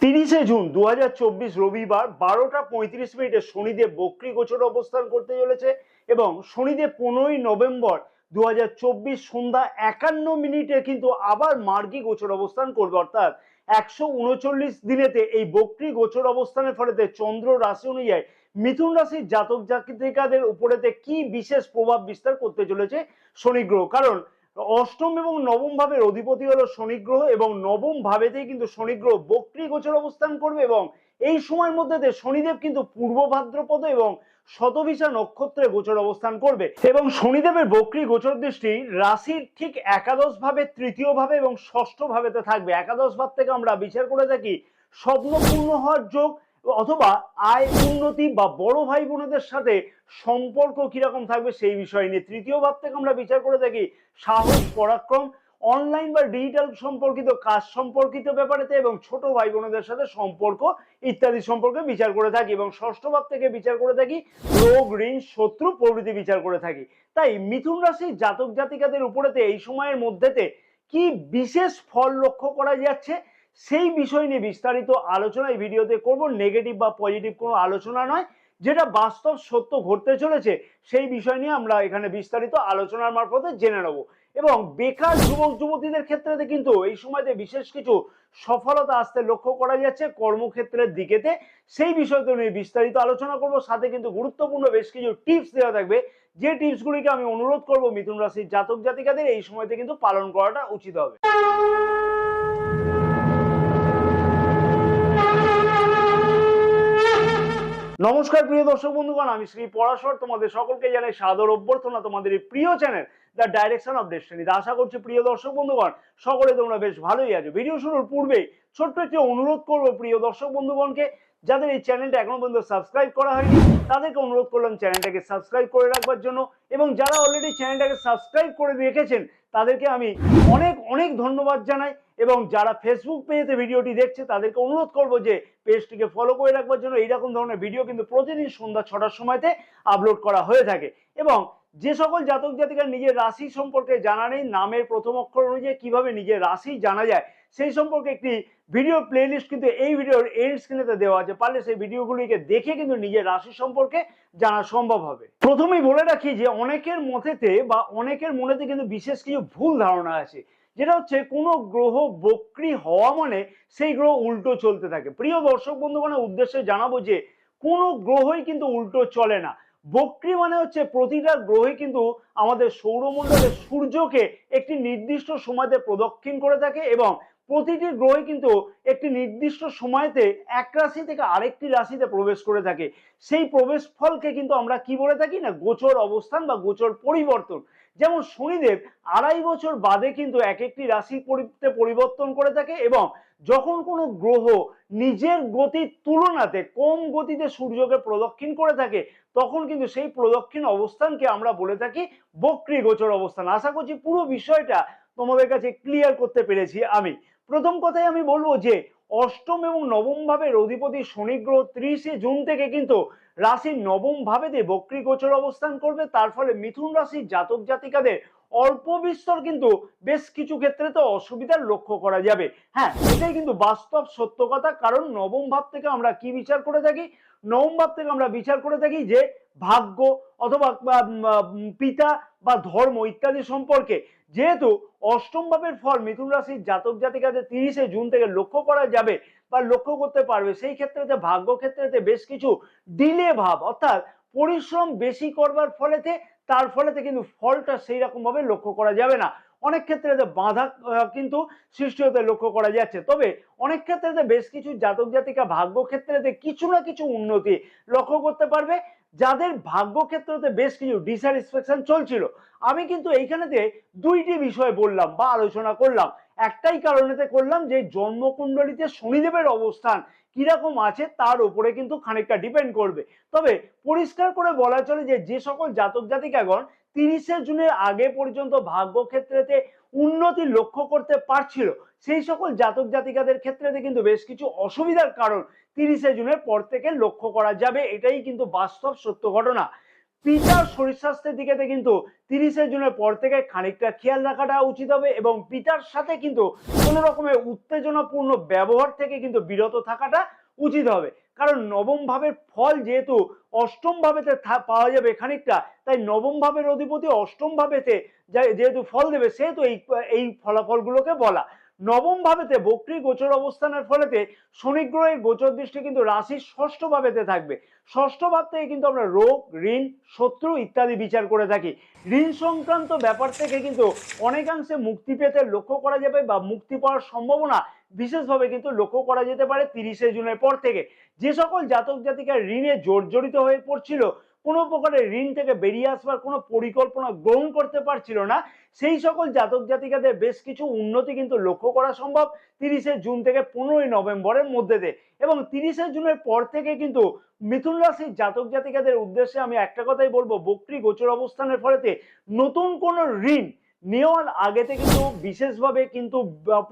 30 June 2024 রবিবার 12টা 35 মিনিটে শনিদেব বক্রী গোচরে অবস্থান করতে চলেছে এবং শনিদেব 15ই নভেম্বর 2024 সন্ধ্যা 51 মিনিটে কিন্তু আবার মার্গী গোচর অবস্থান করবে। অর্থাৎ 139 দিনেতে এই বক্রী গোচর অবস্থানের ফলেতে চন্দ্র রাশি অনুযায়ী মিথুন রাশির জাতক জাতিকাদের উপরেতে কি বিশেষ প্রভাব বিস্তার করতে চলেছে শনি গ্রহ। কারণ অষ্টম এবং নবম ভাবের অধিপতি হলো শনি গ্রহ এবং নবম ভাবেতেই কিন্তু শনি গ্রহ বক্রী গোচর অবস্থান করবে এবং এই সময়ের মধ্যে শনিদেব কিন্তু পূর্ব ভাদ্রপদ এবং শতভিষা নক্ষত্রে গোচর অবস্থান করবে এবং শনিদেবের বক্রী গোচর দৃষ্টি রাশির ঠিক একাদশ ভাবে, তৃতীয় ভাবে এবং ষষ্ঠ ভাবেতে থাকবে। একাদশ ভাব থেকে আমরা বিচার করে থাকি স্বপ্ন পূর্ণ হওয়ার যোগ অথবা আয় উন্নতি বা বড় ভাই বোনেদের সাথে সম্পর্ক কিরকম থাকবে সেই বিষয় নিয়ে। তৃতীয় ভাব থেকে আমরা বিচার করে থাকি সাহস, পরাক্রম, অনলাইন বা ডিজিটাল সম্পর্কিত কাজ সম্পর্কিত ব্যাপারেতে এবং ছোট ভাই বোনদের সাথে সম্পর্ক ইত্যাদি সম্পর্কে বিচার করে থাকি এবং ষষ্ঠ ভাব থেকে বিচার করে থাকি রোগ, ঋণ, শত্রু প্রভৃতি বিচার করে থাকি। তাই মিথুন রাশির জাতক জাতিকাদের উপরেতে এই সময়ের মধ্যেতে কি বিশেষ ফল লক্ষ্য করা যাচ্ছে সেই বিষয় নিয়ে বিস্তারিত আলোচনা এই ভিডিওতে করব। নেগেটিভ বা পজিটিভ কোনো আলোচনা নয়, যেটা বাস্তব সত্য ঘটতে চলেছে সেই বিষয় নিয়ে আমরা এখানে বিস্তারিত আলোচনার মারফতে জেনে নেব। এবং বেকার যুবক যুবতীদের ক্ষেত্রে কিন্তু এই সময়তে বিশেষ কিছু সফলতা আসতে লক্ষ্য করা যাচ্ছে কর্মক্ষেত্রের দিকেতে, সেই বিষয়গুলো নিয়ে বিস্তারিত আলোচনা করব। সাথে কিন্তু গুরুত্বপূর্ণ বেশ কিছু টিপস দেওয়া থাকবে, যে টিপসগুলিকে আমি অনুরোধ করব মিথুন রাশির জাতক জাতিকাদের এই সময়তে কিন্তু পালন করাটা উচিত হবে। নমস্কার প্রিয় দর্শক বন্ধুগণ, আমি শ্রী পরাশর তোমাদের সকলকে জানাই সাদর অভ্যর্থনা তোমাদের এই প্রিয় channel the direction of destiny. আশা করছি প্রিয় দর্শক বন্ধুগণ সকলে তোমরা বেশ ভালোই আছো। ভিডিও শুরুর পূর্বে ছোট্ট একটি অনুরোধ করবো প্রিয় দর্শক বন্ধুগণকে, যাদের এই চ্যানেলটা এখনো পর্যন্ত সাবস্ক্রাইব করা হয়নি তাদেরকে অনুরোধ করলাম চ্যানেলটাকে সাবস্ক্রাইব করে রাখবার জন্য, এবং যারা অলরেডি চ্যানেলটাকে সাবস্ক্রাইব করে রেখেছেন তাদেরকে আমি অনেক অনেক ধন্যবাদ জানাই। এবং যারা ফেসবুক পেজে ভিডিওটি দেখছে তাদেরকে অনুরোধ করবো যে পেজটিকে ফলো করে রাখবার জন্য। এইরকম ধরনের ভিডিও কিন্তু প্রতিদিন সন্ধ্যা 6টার সময়তে আপলোড করা হয়ে থাকে। এবং যে সকল জাতক জাতিকার নিজের রাশি সম্পর্কে জানা নেই, নামের প্রথম অক্ষর অনুযায়ী কিভাবে নিজের রাশি জানা যায় সেই সম্পর্কে একটি ভিডিও প্লেলিস্ট কিন্তু এই ভিডিওর এন্ড স্ক্রিনেতে দেওয়া আছে, পারলে সেই ভিডিওগুলিকে দেখে কিন্তু নিজের রাশি সম্পর্কে জানা সম্ভব হবে। প্রথমেই বলে রাখি যে অনেকের মতেতে বা অনেকের মনেতে কিন্তু বিশেষ কিছু ভুল ধারণা আছে, যেটা হচ্ছে কোনো গ্রহ বক্রী হওয়া মানে সেই গ্রহ উল্টো চলতে থাকে। প্রিয় দর্শক বন্ধুগণের উদ্দেশ্যে জানাবো যে কোনো গ্রহই কিন্তু উল্টো চলে না। বক্রী মানে হচ্ছে প্রতিটা গ্রহই কিন্তু আমাদের সৌরমণ্ডলের সূর্যকে একটি নির্দিষ্ট সময়তে প্রদক্ষিণ করে থাকে এবং প্রতিটি গ্রহই কিন্তু একটি নির্দিষ্ট সময়তে এক রাশি থেকে আরেকটি রাশিতে প্রবেশ করে থাকে। সেই প্রবেশ ফলকে কিন্তু আমরা কি বলে থাকি না, গোচর অবস্থান বা গোচর পরিবর্তন। যেমন শনিদেব 2.5 বছর বাদে কিন্তু এক একটি রাশি পরিবর্তন করে থাকে এবং যখন কোনো গ্রহ নিজের গতির তুলনাতে কম গতিতে সূর্যকে প্রদক্ষিণ করে থাকে তখন কিন্তু সেই প্রদক্ষিণ অবস্থানকে আমরা বলে থাকি বক্রী গোচর অবস্থান। আশা করছি পুরো বিষয়টা তোমাদের কাছে ক্লিয়ার করতে পেরেছি আমি। প্রথম কথাই আমি বলবো যে অষ্টম এবং নবম ভাবের অধিপতি শনি গ্রহ 30 জুন থেকে কিন্তু রাশির নবম ভাবেতে বক্রী গোচর অবস্থান করবে। তার ফলে মিথুন রাশির জাতক জাতিকাদের অল্প বিস্তর কিন্তু বেশ কিছু ক্ষেত্রে তো অসুবিধার লক্ষ্য করা যাবে। হ্যাঁ, এটাই কিন্তু বাস্তব সত্য কথা। কারণ নবম ভাব থেকে আমরা কি বিচার করে থাকি, নবম ভাব থেকে আমরা বিচার করে থাকি যে ভাগ্য অথবা পিতা বা ধর্ম ইত্যাদি সম্পর্কে। যেহেতু অষ্টম ভাবের ফল মিথুন রাশির জাতক জাতিকাদের 30 জুন থেকে লক্ষ্য করা যাবে বা লক্ষ্য করতে পারবে, সেই ক্ষেত্রে ভাগ্য ক্ষেত্রে বেশ কিছু ডিলে ভাব অর্থাৎ পরিশ্রম বেশি করবার ফলেতে তার ফলেতে কিন্তু ফলটা সেই রকম ভাবে লক্ষ্য করা যাবে না। অনেক ক্ষেত্রে বাধা কিন্তু সৃষ্টি হতে লক্ষ্য করা যাচ্ছে। তবে অনেক ক্ষেত্রে বেশ কিছু জাতক জাতিকা ভাগ্য ক্ষেত্রে কিছু না কিছু উন্নতি লক্ষ্য করতে পারবে। যাদের ভাগ্য ক্ষেত্রতে বেশ কিছু ডিস্যাটিসফ্যাকশন চলছিল, আমি কিন্তু এইখানেতে দুইটি বিষয় বললাম বা আলোচনা করলাম। একটাই কারণেতে করলাম যে জন্মকুণ্ডলিতে শনিদেবের অবস্থান কিরকম আছে তার উপরে কিন্তু খানিকটা ডিপেন্ড করবে। তবে পরিষ্কার করে বলা চলে যে যে সকল জাতক জাতিকাগণ 30 জুনের আগে পর্যন্ত ভাগ্য ক্ষেত্রেতে উন্নতি লক্ষ্য করতে পারছিল, সেই সকল জাতক জাতিকাদের ক্ষেত্রে কিন্তু বেশ কিছু অসুবিধার কারণ 30 জুনের পর থেকে লক্ষ্য করা যাবে। এটাই কিন্তু বাস্তব সত্য ঘটনা। পিতার শরীর স্বাস্থ্যের দিকে কিন্তু 30শে জুনের পর থেকে খানিকটা খেয়াল রাখাটা উচিত হবে এবং পিতার সাথে কিন্তু কোনো রকমের উত্তেজনাপূর্ণ ব্যবহার থেকে কিন্তু বিরত থাকাটা উচিত হবে। কারণ নবম ভাবের ফল যেহেতু অষ্টম ভাবেতে পাওয়া যাবে খানিকটা, তাই নবম ভাবের অধিপতি অষ্টম ভাবেতে যেহেতু ফল দেবে সেহেতু এই ফলাফলগুলোকে বলা। নবম ভাবেতে বক্রী গোচর অবস্থানের ফলেতে শনি গ্রহের গোচর দৃষ্টি কিন্তু রাশির ষষ্ঠ ভাবেতে থাকবে। ষষ্ঠ ভাব থেকে কিন্তু আমরা রোগ, ঋণ, শত্রু ইত্যাদি বিচার করে থাকি। ঋণ সংক্রান্ত ব্যাপার থেকে কিন্তু অনেকাংশে মুক্তি পেতে লক্ষ্য করা যাবে বা মুক্তি পাওয়ার সম্ভাবনা বিশেষভাবে কিন্তু লক্ষ্য করা যেতে পারে 30শে জুনের পর থেকে। যে সকল জাতক জাতিকা ঋণে জর্জরিত হয়ে পড়ছিল, কোনো প্রকারের ঋণ থেকে বেরিয়ে আসবার কোনো পরিকল্পনা গ্রহণ করতে পারছিল না, সেই সকল জাতক জাতিকাদের বেশ কিছু উন্নতি কিন্তু লক্ষ্য করা সম্ভব 30শে জুন থেকে 15ই নভেম্বরের মধ্যে দিয়ে। এবং 30শে জুনের পর থেকে কিন্তু মিথুন রাশির জাতক জাতিকাদের উদ্দেশ্যে আমি একটা কথাই বলবো, বক্রী গোচর অবস্থানের ফলেতে নতুন কোনো ঋণ নেওয়ার আগেতে কিন্তু বিশেষভাবে কিন্তু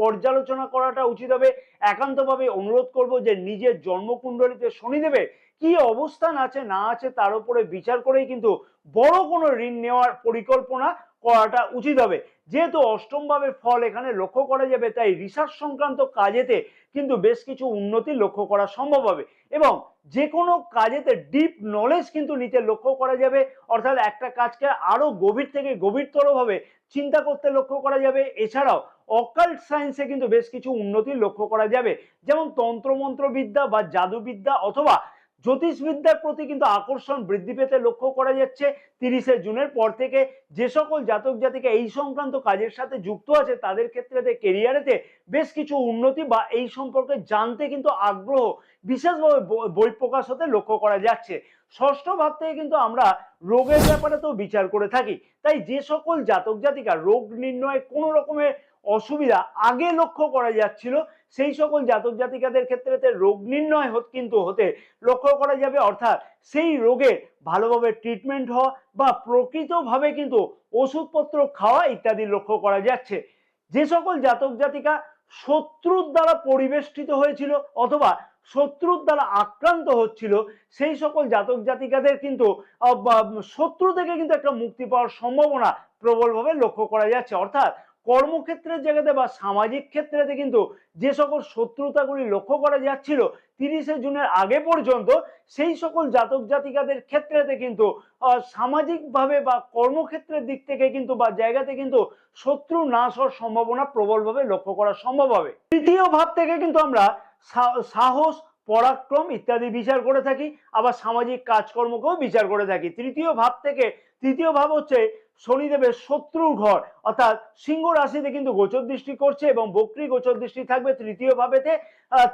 পর্যালোচনা করাটা উচিত হবে। একান্তভাবে অনুরোধ করব যে নিজের জন্মকুণ্ডলিতে শনিদেবের কি অবস্থান আছে না আছে তার উপরে বিচার করেই কিন্তু বড় কোনো ঋণ নেওয়ার পরিকল্পনা করাটা উচিত হবে। যেহেতু অষ্টম ভাবের ফল এখানে লক্ষ্য করা যাবে, তাই রিসার্চ সংক্রান্ত কাজেতে কিন্তু বেশ কিছু উন্নতি লক্ষ্য করা সম্ভব হবে এবং যে কোনো কাজেতে ডিপ নলেজ কিন্তু নিতে লক্ষ্য করা যাবে। অর্থাৎ একটা কাজকে আরো গভীর থেকে গভীরতর ভাবে চিন্তা করতে লক্ষ্য করা যাবে। এছাড়াও অকাল্ট সায়েন্সে কিন্তু বেশ কিছু উন্নতি লক্ষ্য করা যাবে, যেমন তন্ত্রমন্ত্র বিদ্যা বা জাদুবিদ্যা অথবা জ্যোতিষবিদ্যার প্রতি কিন্তু আকর্ষণ বৃদ্ধি পেতে লক্ষ্য করা যাচ্ছে 30শে জুনের পর থেকে। যে সকল জাতক জাতিকা এই সংক্রান্ত কাজের সাথে যুক্ত আছে তাদের ক্ষেত্রে কেরিয়ারেতে বেশ কিছু উন্নতি বা এই সম্পর্কে জানতে কিন্তু আগ্রহ বিশেষভাবে বহিঃপ্রকাশ হতে লক্ষ্য করা যাচ্ছে। ষষ্ঠ ভাব থেকে কিন্তু আমরা রোগের ব্যাপারে তো বিচার করে থাকি, তাই যে সকল জাতক জাতিকা রোগ নির্ণয়ে কোনো রকমের অসুবিধা আগে লক্ষ্য করা যাচ্ছিল, সেই সকল জাতক জাতিকাদের ক্ষেত্রে রোগ নির্ণয় কিন্তু হতে লক্ষ্য করা যাবে। অর্থাৎ সেই রোগে ভালোভাবে ট্রিটমেন্ট হওয়া বা প্রকৃতভাবে কিন্তু ওষুধপত্র খাওয়া ইত্যাদি লক্ষ্য করা যাচ্ছে। যে সকল জাতক জাতিকা শত্রুর দ্বারা পরিবেষ্টিত হয়েছিল অথবা শত্রুর দ্বারা আক্রান্ত হচ্ছিল, সেই সকল জাতক জাতিকাদের কিন্তু শত্রু থেকে কিন্তু একটা মুক্তি পাওয়ার সম্ভাবনা প্রবলভাবে লক্ষ্য করা যাচ্ছে। অর্থাৎ কর্মক্ষেত্রের জায়গাতে বা সামাজিক ক্ষেত্রেতে কিন্তু যে সকল শত্রুতাগুলি লক্ষ্য করা যাচ্ছিল 30শে জুনের আগে পর্যন্ত, সেই সকল জাতক জাতিকাদের ক্ষেত্রেতে কিন্তু সামাজিকভাবে বা কর্মক্ষেত্রের দিক থেকে কিন্তু বা জায়গাতে কিন্তু শত্রু নাশ হওয়ার সম্ভাবনা প্রবলভাবে লক্ষ্য করা সম্ভব হবে। তৃতীয় ভাব থেকে কিন্তু আমরা সাহস, পরাক্রম ইত্যাদি বিচার করে থাকি, আবার সামাজিক কাজকর্মকেও বিচার করে থাকি। তৃতীয় ভাব হচ্ছে শনিদেবের শত্রুর ঘর, অর্থাৎ সিংহ রাশিতে কিন্তু গোচর দৃষ্টি করছে এবং বক্রী গোচর দৃষ্টি থাকবে তৃতীয় ভাবেতে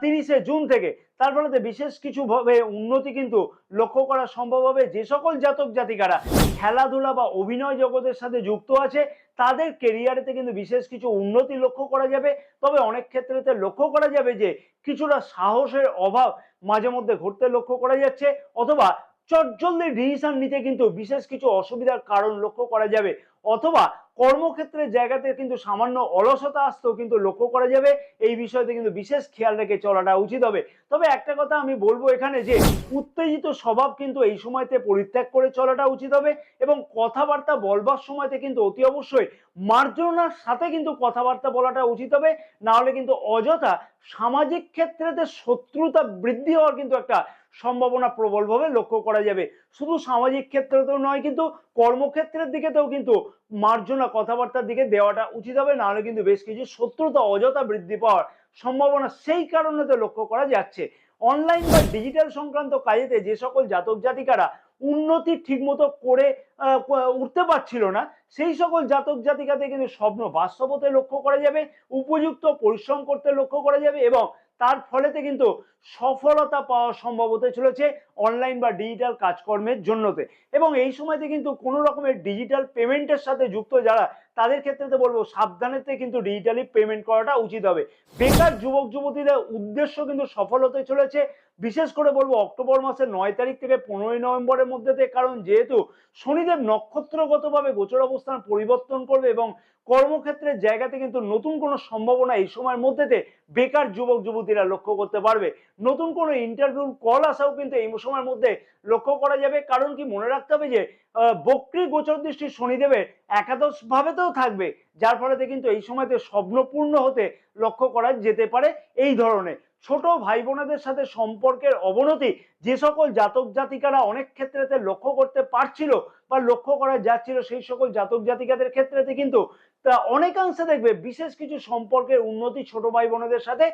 30শে জুন থেকে। তার ফলে বিশেষ কিছু ভাবে উন্নতি কিন্তু লক্ষ্য করা সম্ভব হবে। যে সকল জাতক জাতিকারা খেলাধুলা বা অভিনয় জগতের সাথে যুক্ত আছে তাদের কেরিয়ারেতে কিন্তু বিশেষ কিছু উন্নতি লক্ষ্য করা যাবে। তবে অনেক ক্ষেত্রেতে লক্ষ্য করা যাবে যে কিছুটা সাহসের অভাব মাঝে মধ্যে ঘটতে লক্ষ্য করা যাচ্ছে, অথবা চটজলদি ডিসিশন নিতে কিন্তু বিশেষ কিছু অসুবিধার কারণ লক্ষ্য করা যাবে, অথবা কর্মক্ষেত্রের জায়গাতে কিন্তু সামান্য অলসতা আসতেও কিন্তু লক্ষ্য করা যাবে। এই বিষয়তে কিন্তু বিশেষ খেয়াল রেখে চলাটা উচিত হবে। তবে একটা কথা আমি বলবো এখানে যে উত্তেজিত স্বভাব কিন্তু এই সময়তে পরিত্যাগ করে চলাটা উচিত হবে এবং কথাবার্তা বলবার সময়তে কিন্তু অতি অবশ্যই মার্জনার সাথে কিন্তু কথাবার্তা বলাটা উচিত হবে। না হলে কিন্তু অযথা সামাজিক ক্ষেত্রেতে শত্রুতা বৃদ্ধি হওয়ার কিন্তু একটা সম্ভাবনা প্রবলভাবে লক্ষ্য করা যাবে। শুধু সামাজিক ক্ষেত্রেতেও নয়, কিন্তু কর্মক্ষেত্রের দিকেতেও কিন্তু মার্জনা কথাবার্তার দিকে দেওয়াটা উচিত হবে, না হলে কিন্তু বেশ কিছু শত্রুতা অযথা বৃদ্ধি পাওয়ার সম্ভাবনা সেই কারণে তো লক্ষ্য করা যাচ্ছে। অনলাইন বা ডিজিটাল সংক্রান্ত কাজেতে যে সকল জাতক জাতিকারা উন্নতি ঠিকমতো করে উঠতে পারছিল না, সেই সকল জাতক জাতিকাদের কিন্তু স্বপ্ন বাস্তব হতে লক্ষ্য করা যাবে, উপযুক্ত পরিশ্রম করতে লক্ষ্য করা যাবে এবং তার ফলেতে কিন্তু সফলতা পাওয়া সম্ভব হতে চলেছে অনলাইন বা ডিজিটাল কাজকর্মের জন্যতে। এবং এই সময়তে কিন্তু কোনো রকমের ডিজিটাল পেমেন্টের সাথে যুক্ত যারা, তাদের ক্ষেত্রে বলবো সাবধানেতে কিন্তু ডিজিটালি পেমেন্ট করাটা উচিত হবে। বেকার যুবক যুবতীদের উদ্দেশ্য কিন্তু সফল হতে চলেছে, বিশেষ করে বলবো অক্টোবর মাসের 9 তারিখ থেকে 15ই নভেম্বরের মধ্যে, কারণ যেহেতু শনিদেব নক্ষত্রগতভাবে গোচর অবস্থান পরিবর্তন করবে এবং কর্মক্ষেত্রের জায়গাতে কিন্তু নতুন কোনো সম্ভাবনা এই সময়ের মধ্যেতে বেকার যুবক যুবতীরা লক্ষ্য করতে পারবে। নতুন কোনো ইন্টারভিউ কল আসাও কিন্তু এই সময়ের মধ্যে লক্ষ্য করা যাবে। কারণ কি, মনে রাখতে হবে যে বক্রী গোচর দৃষ্টি শনিদেবের একাদশ ভাবেতেও থাকবে, যার ফলে কিন্তু এই সময়তে স্বপ্নপূর্ণ হতে লক্ষ্য করা যেতে পারে। এই ধরনের ছোট ভাই বোনেদের সাথে সম্পর্কের অবনতি যে সকল জাতক জাতিকারা অনেক ক্ষেত্রেতে লক্ষ্য করতে পারছিল বা লক্ষ্য করা যাচ্ছিল, সেই সকল জাতক জাতিকাদের ক্ষেত্রেতে কিন্তু অনেকাংশে দেখবে বিশেষ কিছু সম্পর্কের উন্নতি ছোট ভাই বোনেদের সাথে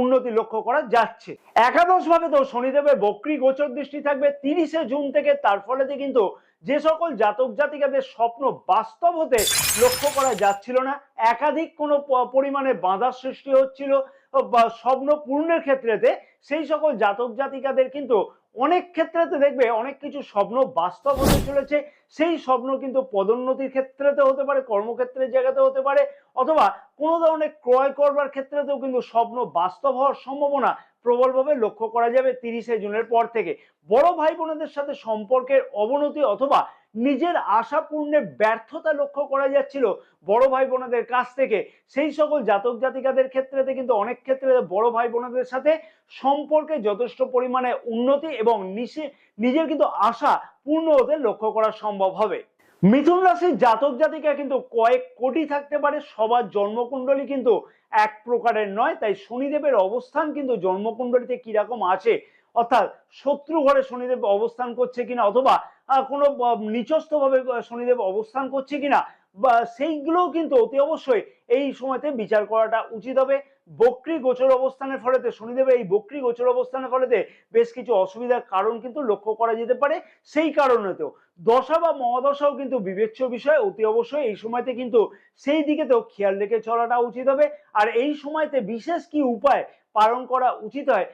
উন্নতি লক্ষ্য করা যাচ্ছে। একাদশ ভাবে তো শনিদেবের বক্রী গোচর দৃষ্টি থাকবে 30শে জুন থেকে। তার ফলে কিন্তু যে সকল জাতক জাতিকাদের স্বপ্ন বাস্তব হতে লক্ষ্য করা যাচ্ছিল না, একাধিক কোনো পরিমাণে বাধার সৃষ্টি হচ্ছিল বা স্বপ্ন পূর্ণের ক্ষেত্রেতে, সেই সকল জাতক জাতিকাদের কিন্তু অনেক ক্ষেত্রেতে দেখবে অনেক কিছু স্বপ্ন বাস্তব হতে চলেছে। সেই স্বপ্ন কিন্তু পদোন্নতির ক্ষেত্রেতে হতে পারে, কর্মক্ষেত্রের জায়গাতে হতে পারে, অথবা কোনো ধরনের ক্রয় করবার ক্ষেত্রেতেও কিন্তু স্বপ্ন বাস্তব হওয়ার সম্ভাবনা প্রবলভাবে লক্ষ্য করা যাবে 30শে জুনের পর থেকে। বড় ভাই বোনেদের সাথে সম্পর্কের অবনতি অথবা নিজের আশা পূর্ণের ব্যর্থতা লক্ষ্য করা যাচ্ছিল বড় ভাই বোনেদের কাছ থেকে, সেই সকল জাতক জাতিকাদের ক্ষেত্রেতে কিন্তু অনেক ক্ষেত্রে বড় ভাই বোনেদের সাথে সম্পর্কে যথেষ্ট পরিমাণে উন্নতি এবং নিজের কিন্তু আশা পূর্ণ হতে লক্ষ্য করা সম্ভব হবে। মিথুন রাশির জাতক জাতিকা কিন্তু কয়েক কোটি থাকতে পারে, সবার জন্মকুণ্ডলী কিন্তু এক প্রকারের নয়। তাই শনিদেবের অবস্থান কিন্তু জন্মকুণ্ডলীতে কিরকম আছে, অর্থাৎ শত্রু ঘরে শনিদেব অবস্থান করছে কিনা, অথবা কোনো নিচস্থ ভাবে শনিদেব অবস্থান করছে কিনা, বা সেইগুলোও কিন্তু অতি অবশ্যই এই সময়তে বিচার করাটা উচিত হবে। বক্রী গোচর অবস্থানের ফলেতে শনিদেবের এই বক্রী গোচর অবস্থানের ফলেতে বেশ কিছু অসুবিধার কারণ কিন্তু লক্ষ্য করা যেতে পারে। সেই কারণেতেও দশা বা মহাদশাও কিন্তু বিবেচ্য বিষয়, অতি অবশ্যই এই সময়তে কিন্তু সেই দিকেতেও খেয়াল রেখে চলাটা উচিত হবে। আর এই সময়তে বিশেষ কি উপায় পালন করা উচিত হয়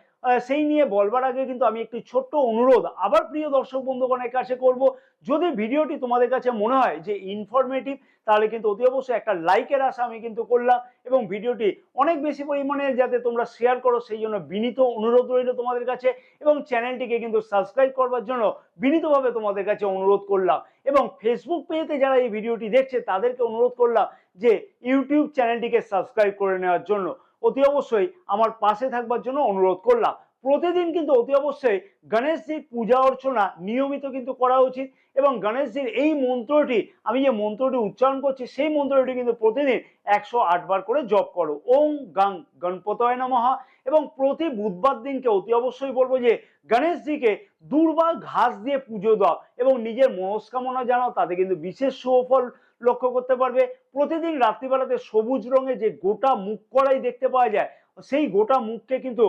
সেই নিয়ে বলবার আগে কিন্তু আমি একটি ছোট্ট অনুরোধ আবার প্রিয় দর্শক বন্ধুগণের কাছে করব। যদি ভিডিওটি তোমাদের কাছে মনে হয় যে ইনফরমেটিভ, তাহলে কিন্তু অতি অবশ্যই একটা লাইকের আশা আমি কিন্তু করলাম, এবং ভিডিওটি অনেক বেশি পরিমাণে যাতে তোমরা শেয়ার করো সেই জন্য বিনীত অনুরোধ রইল তোমাদের কাছে, এবং চ্যানেলটিকে কিন্তু সাবস্ক্রাইব করবার জন্য বিনীতভাবে তোমাদের কাছে অনুরোধ করলাম। এবং ফেসবুক পেজে যারা এই ভিডিওটি দেখছে তাদেরকে অনুরোধ করলাম যে ইউটিউব চ্যানেলটিকে সাবস্ক্রাইব করে নেওয়ার জন্য অতি অবশ্যই আমার পাশে থাকবার জন্য অনুরোধ করলাম। প্রতিদিন কিন্তু অতি অবশ্যই গণেশজির পূজা অর্চনা নিয়মিত কিন্তু করা উচিত, এবং গণেশজির এই মন্ত্রটি, আমি যে মন্ত্রটি উচ্চারণ করছি সেই মন্ত্রটি কিন্তু প্রতিদিন 108 বার করে জপ করো, ওং গাং গণপতয় নমঃ। এবং প্রতি বুধবার দিনকে অতি অবশ্যই বলবো যে গণেশজিকে দুর্বা ঘাস দিয়ে পুজো দাও এবং নিজের মনস্কামনা জানাও, তাতে কিন্তু বিশেষ সুফল লক্ষ্য করতে পারবে। প্রতিদিন রাত্রিবেলাতে সবুজ রঙের যে গোটা মুখ কড়াই দেখতে পাওয়া যায়, সেই গোটা মুখকে কিন্তু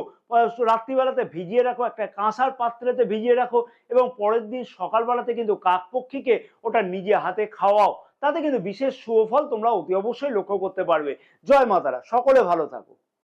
রাত্রিবেলাতে ভিজিয়ে রাখো, একটা কাঁসার পাত্রেতে ভিজিয়ে রাখো, এবং পরের দিন সকালবেলাতে কিন্তু কাকপক্ষীকে ওটা নিজে হাতে খাওয়াও, তাতে কিন্তু বিশেষ সুফল তোমরা অতি অবশ্যই লক্ষ্য করতে পারবে। জয় মাতারা, সকলে ভালো থাকো।